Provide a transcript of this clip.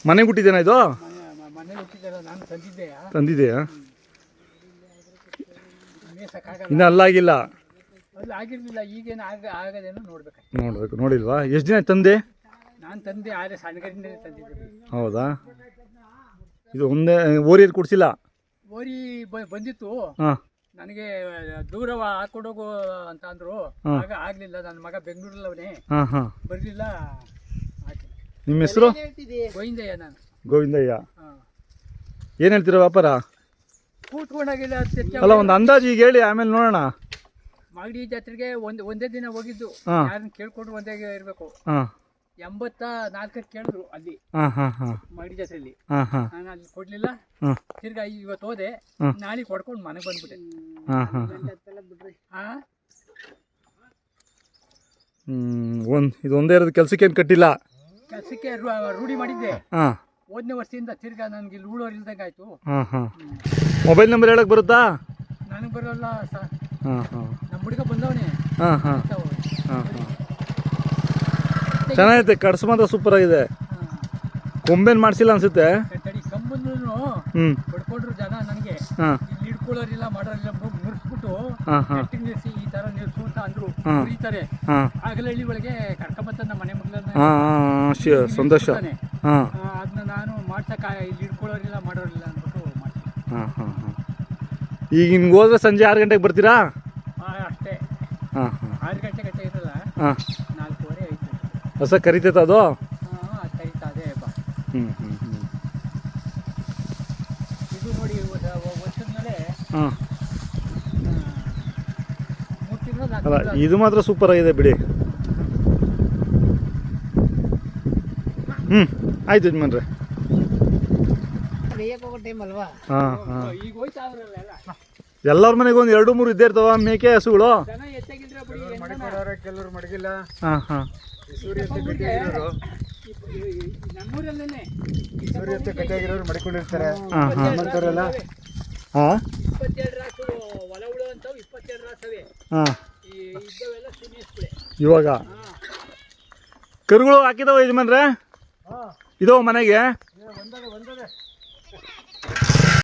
ಮನೆಗೆ ಹುಟ್ಟಿದ್ದೇನಾ ಇದು? ಮನೇಲಿ ಹುಟ್ಟಿದ್ದಲ್ಲ, ನಾನು ತಂದಿದೆಯಾ? ಇನ್ನು ಅಲ್ಲಾಗಿಲ್ಲ? ಅಲ್ಲಿ ಆಗಿರಲಿಲ್ಲ, ಈಗೇನು ಆಗದೇನೋ ನೋಡ್ಬೇಕು. ನೋಡಿಲ್ವಾ? ಎಷ್ಟು ದಿನ ತಂದೆ? ನಾನು ತಂದೆ ಆದರೆ ಸಣ್ಣಗರಿಂದ ತಂದಿದ್ದೆ. ಹೌದಾ? ಇದು ಒಂದೇ ಓರಿಯಲ್ಲಿ ಕೊಡಿಸಿಲ್ಲ? ಓರಿ ಬಂದಿತ್ತು, ಹಾಂ. ನನಗೆ ದೂರ ಹಾಕೊಂಡೋಗು ಅಂತ ಅಂದರು. ಆಗ ಆಗಲಿಲ್ಲ, ನನ್ನ ಮಗ ಬೆಂಗಳೂರಲ್ಲವನೇ, ಬರಲಿಲ್ಲ. ನಿಮ್ಮ ಹೆಸರು? ಗೋವಿಂದಯ್ಯ. ನಾನು ಗೋವಿಂದಯ್ಯ. ಏನು ಹೇಳ್ತೀರಾ ವ್ಯಾಪಾರ? ಕೂತ್ಕೊಂಡಾಗಿಲ್ಲ. ಅಲ್ಲ, ಒಂದು ಅಂದಾಜು ಈಗ ಹೇಳಿ, ಆಮೇಲೆ ನೋಡೋಣ. ಮಾಗಡಿ ಜಾತ್ರೆಗೆ ಒಂದೇ ದಿನ ಹೋಗಿದ್ದು, ಯಾರನ್ನ ಕೇಳ್ಕೊಂಡು ಒಂದೇ ಇರಬೇಕು. 84 ಕೇಳಿದ್ರು ಅಲ್ಲಿ ಮಾಗಡಿ ಜಾತ್ರೆಯಲ್ಲಿ. ನಾನು ಅಲ್ಲಿ ಕೊಡ್ಲಿಲ್ಲ. ತಿರ್ಗಾ ಇವತ್ತು ಹೋದೆ, ನಾಳೆ ಕೊಡ್ಕೊಂಡು ಮನೆಗೆ ಬಂದ್ಬಿಟ್ಟೆ. ಇದು ಒಂದೇ ಇರೋದು, ಕೆಲಸಕ್ಕೆ ಏನು ಕಟ್ಟಿಲ್ಲ? ಕೆಲಸಕ್ಕೆ ರೂಢಿ ಮಾಡಿದ್ದೆ. ಹೋದನೇ ವರ್ಷದಿಂದ ತಿರ್ಗಾ ನನಗೆ ಇಲ್ಲಿ ಉಳೋರು ಇಲ್ದಂಗೆ ಆಯ್ತು. ಮೊಬೈಲ್ ನಂಬರ್ ಹೇಳಕ್ ಬರುತ್ತಾ? ನನಗೆ ಬರೋಲ್ಲ ಸರ್. ನಮ್ಮ ಹುಡುಗ ಬಂದವನೇ. ಚೆನ್ನಾಗೈತೆ, ಕಡ್ಸು ಮಾತ್ರ ಸೂಪರ್ ಆಗಿದೆ. ಕೊಂಬೇನ್ ಮಾಡಿಸಿಲ್ಲ ಅನ್ಸುತ್ತೆ. ಕಂಬನ್ನು ಬಡ್ಕೊಂಡ್ರು ಜನ ನನಗೆ. ಇಲ್ಲಿ ಹಿಡ್ಕೊಳ್ಳೋರಿಲ್ಲ, ಮಾಡೋರಿಲ್ಲ, ಮುರಿಸ್ಬಿಟ್ಟು ನೆಟ್ಟಿಗೆ ನಿಲ್ಸಿ ಈ ತರ ನಿಲ್ಸು ಅಂತ ಅಂದ್ರು. ಮುರಿತಾರೆ. ಆಗಲೇ ಹಳ್ಳಿ ಒಳಗೆ ಕರ್ಕೊಂಬತ್ತ ನಮ್ಮ ಮನೆ ಮಗಳನ್ನ. ಸಂತೋಷ. ಅದನ್ನ ನಾನು ಮಾಡ್ಸಕ್ಕ ಇಲ್ಲಿ ಹಿಡ್ಕೊಳ್ಳೋರಿಲ್ಲ, ಮಾಡೋರಿಲ್ಲ ಅಂದ್ಬಿಟ್ಟು ಮಾಡ್ತೀನಿ. ಈಗ ಹಿಂಗೆ ಹೋದ್ರೆ ಸಂಜೆ 6 ಗಂಟೆಗೆ ಬರ್ತೀರಾ? ಅಷ್ಟೇ. 6 ಗಂಟೆ ಗಂಟೆ ಇರಲ್ಲ, 4:15 ಐತೆ. ಹೊಸ ಕರಿತೈತ ಅದು? ಕರಿತಾ ಅದೇ ಹಬ್ಬ. ಇದು ನೋಡಿ, ವರ್ಷದ ಮೇಲೆ 3 ತಿಂಗಳು. ಅಲ್ಲ, ಇದು ಮಾತ್ರ ಸೂಪರ್ ಆಗಿದೆ ಬಿಡಿ. ಆಯ್ತು ಯಜಮಾನ್ರೆ. ಎಲ್ಲರ ಮನೆಗೆ ಒಂದು 2-3 ಇದ್ದೇ ಇರ್ತಾವ ಮೇಕೆ ಹಸುಗಳು. ಕೆಲವರು ಮಡಗಿಲ್ಲ. ಮಡಿಕೊಂಡಿರ್ತಾರೆ. 22 ರಾಸವೆ. ಇವಾಗ ಕರುಗಳು ಹಾಕಿದಾವ ಯಜಮಾನ್ರೆ? ಇದು ಮನೆಗೆ